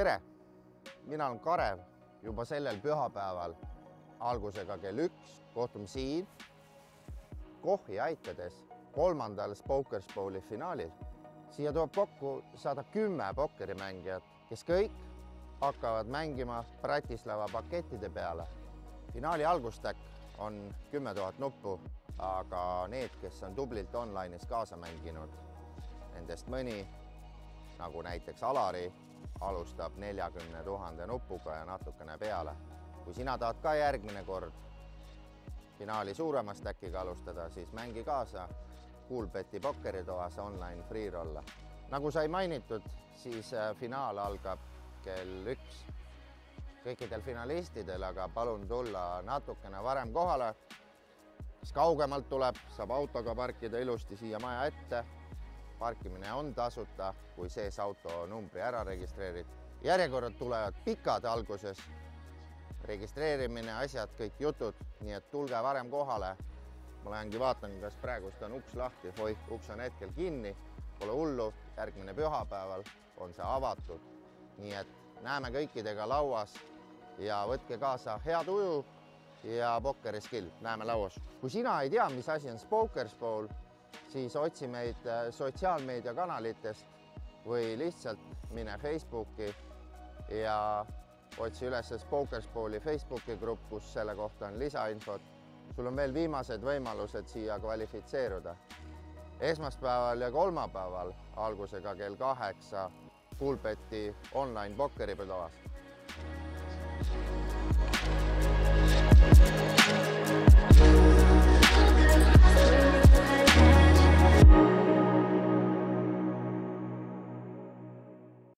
Tere! Mina olen Karev. Juba sellel pühapäeval algusega kell 1 kohtume siin Kochi aitades 3. Pokers Bowli finaalil. Siia tuleb kokku 110 pokkerimängijat, kes kõik hakkavad mängima Bratislava pakettide peale. Finaali algustäkk on 10 000 nuppu, aga need, kes on tublilt online'is kaasa mänginud, nendest mõni, nagu näiteks Alari, alustab 40 000 nupuga ja natukene peale. Kui sina tahad ka järgmine kord finaali suurema stäkiga alustada, siis mängi kaasa Coolbeti pokkeritoas online freerolla. Nagu sai mainitud, siis finaal algab kell 1. Kõikidel finalistidel aga palun tulla natukene varem kohale. Kes kaugemalt tuleb, saab autoga parkida ilusti siia maja ette. Parkimine on tasuta, kui sees auto numbri ära registreerid. Järjekorrad tulevad pikad alguses. Registreerimine, asjad, kõik jutud, nii et tulge varem kohale. Ma lähengi vaatan, kas praegust on uks lahti. Oi, uks on hetkel kinni. Pole hullu, järgmine pühapäeval on see avatud. Nii et näeme kõikidega lauas ja võtke kaasa head uju ja pokkeri skill. Näeme lauas. Kui sina ei tea, mis asi on Pokers Bowl, siis otsi meid sotsiaalmeediakanalitest või lihtsalt mine Facebooki ja otsi üles Pokers Bowli Facebooki grupp, kus selle kohta on lisainfot. Sul on veel viimased võimalused siia kvalifitseeruda. Esmaspäeval ja kolmapäeval algusega kell 8 Coolbeti online pokkeripedoas.